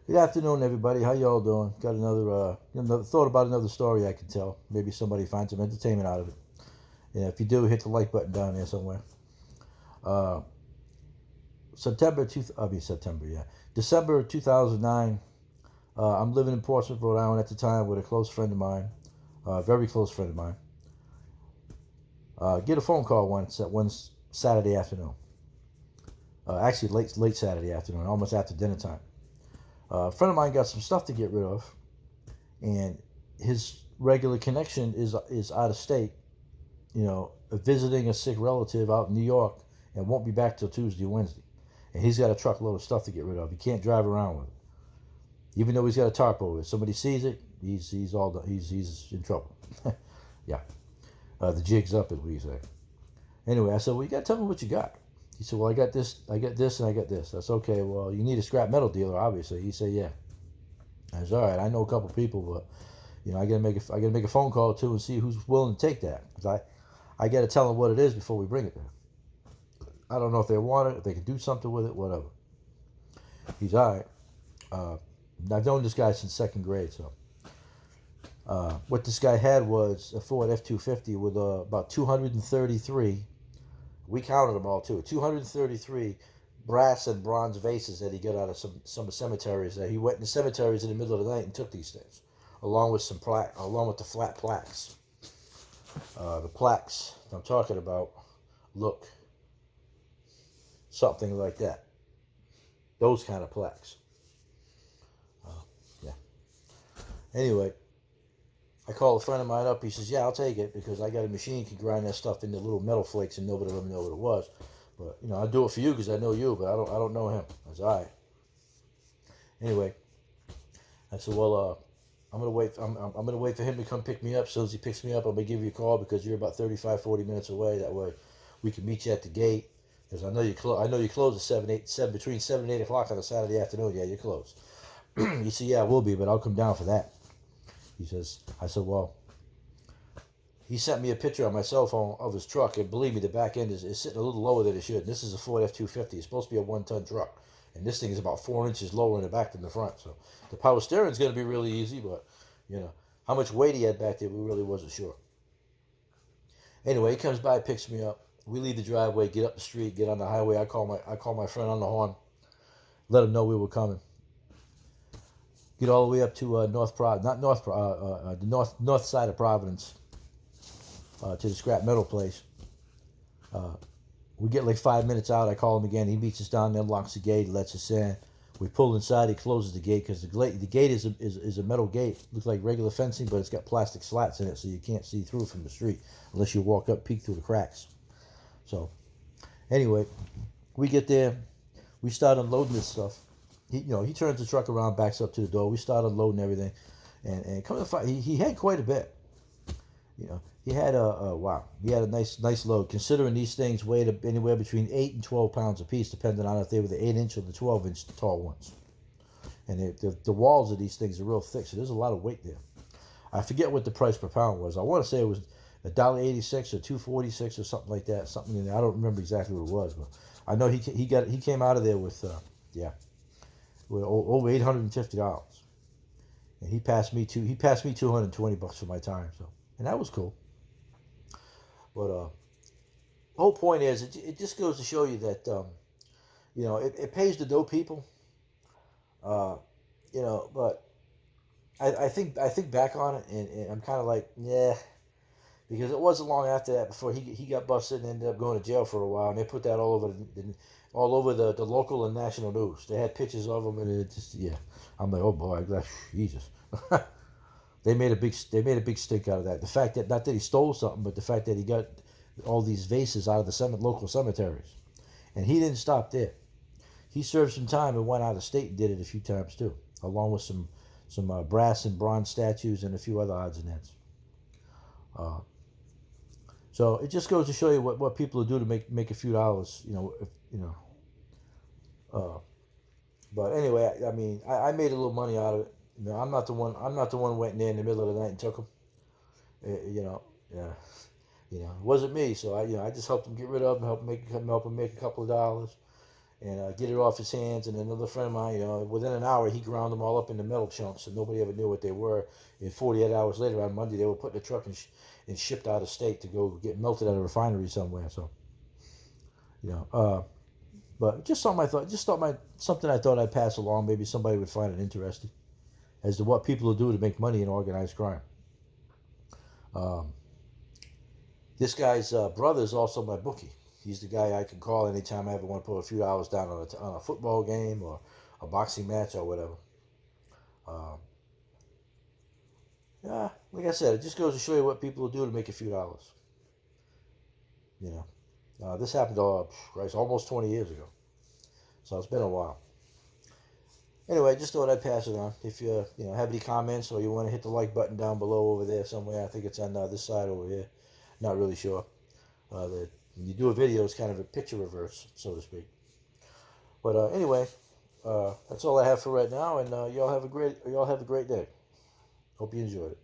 Good afternoon, everybody. How y'all doing? Got another thought about another story I can tell. Maybe somebody finds some entertainment out of it. And if you do, hit the like button down there somewhere. Uh, December 2009. I'm living in Portsmouth, Rhode Island at the time with a close friend of mine, a very close friend of mine. Get a phone call one Saturday afternoon. Actually, late Saturday afternoon, almost after dinner time. A friend of mine got some stuff to get rid of, and his regular connection is out of state, visiting a sick relative out in New York, and won't be back till Tuesday or Wednesday. And he's got a truckload of stuff to get rid of. He can't drive around with it, even though he's got a tarp over it. Somebody sees it, he's in trouble. Yeah, the jig's up, as we say. Anyway, I said, well, you got to tell me what you got. He said, well, I got this, and I got this. That's okay. Well, you need a scrap metal dealer, obviously. He said, yeah. I said, all right. I know a couple people, but I gotta make a phone call too and see who's willing to take that. Cause I gotta tell them what it is before we bring it there. I don't know if they want it, if they can do something with it, whatever. He's all right. I've known this guy since second grade, so. What this guy had was a Ford F-250 with about 233. We counted them all too. 233 brass and bronze vases that he got out of some cemeteries. That he went in the cemeteries in the middle of the night and took these things, along with along with the flat plaques. The plaques I'm talking about look something like that. Those kind of plaques. Yeah. Anyway, I called a friend of mine up. He says, yeah, I'll take it because I got a machine can grind that stuff into little metal flakes and nobody will know what it was. But, I'll do it for you because I know you, but I don't know him. I said, all right. Anyway, I said, well, I'm gonna wait. I'm gonna wait for him to come pick me up. As soon as he picks me up, I'm gonna give you a call because you're about 35, 40 minutes away. That way, we can meet you at the gate. Because I know you close at 7 between 7 and 8 o'clock on a Saturday afternoon. Yeah, you're closed. He said, yeah, I will be, but I'll come down for that. He says, I said, well, he sent me a picture on my cell phone of his truck, and believe me, the back end is sitting a little lower than it should. And this is a Ford F-250. It's supposed to be a 1-ton truck, and this thing is about 4 inches lower in the back than the front. So the power steering is going to be really easy, but how much weight he had back there, we really wasn't sure. Anyway, he comes by, picks me up. We leave the driveway, get up the street, get on the highway. I call my friend on the horn, let him know we were coming. Get all the way up to the north side of Providence, to the scrap metal place. We get like 5 minutes out. I call him again. He meets us down there, locks the gate, lets us in. We pull inside. He closes the gate because the gate is a metal gate. Looks like regular fencing, but it's got plastic slats in it, so you can't see through from the street unless you walk up, peek through the cracks. So, anyway, we get there. We start unloading this stuff. He turns the truck around, backs up to the door. We start unloading everything, and come to find, he had quite a bit. He had he had a nice load. Considering these things weighed anywhere between 8 and 12 pounds a piece, depending on if they were the 8-inch or the 12-inch tall ones. And the walls of these things are real thick, so there's a lot of weight there. I forget what the price per pound was. I want to say it was $1.86 or $2.46 or something like that. Something in there. I don't remember exactly what it was, but I know he came out of there with over $850, and he passed me $220 for my time. So, and that was cool. But the whole point is, it just goes to show you that it pays to know people. But I think back on it, and I'm kind of like, yeah, because it wasn't long after that before he got busted and ended up going to jail for a while, and they put that all over the local and national news. They had pictures of him, and it just, yeah. I'm like, oh boy, Jesus. They made a big stink out of that. The fact that, not that he stole something, but the fact that he got all these vases out of the local cemeteries, and he didn't stop there. He served some time and went out of state and did it a few times too, along with some brass and bronze statues and a few other odds and ends. So it just goes to show you what people do to make a few dollars, But anyway, I mean, I made a little money out of it. I'm not the one. Who went in there in the middle of the night and took them. Yeah. It wasn't me. So I just helped him get rid of them, help him make a couple of dollars, and get it off his hands. And another friend of mine, within an hour, he ground them all up into metal chunks, and nobody ever knew what they were. And 48 hours later, on Monday, they were put in a truck and shipped out of state to go get melted at a refinery somewhere. So, you know, but just something something I thought I'd pass along. Maybe somebody would find it interesting as to what people will do to make money in organized crime. Um, this guy's brother is also my bookie. He's the guy I can call anytime I ever want to put a few hours down on a football game or a boxing match or whatever. Um, yeah, like I said, it just goes to show you what people will do to make a few dollars. You know, this happened Christ, almost 20 years ago, so it's been a while. Anyway, just thought I'd pass it on. If you have any comments or you want to hit the like button down below over there somewhere, I think it's on this side over here. Not really sure. When you do a video, it's kind of a picture reverse, so to speak. But anyway, that's all I have for right now, and y'all have a great day. Hope you enjoyed it.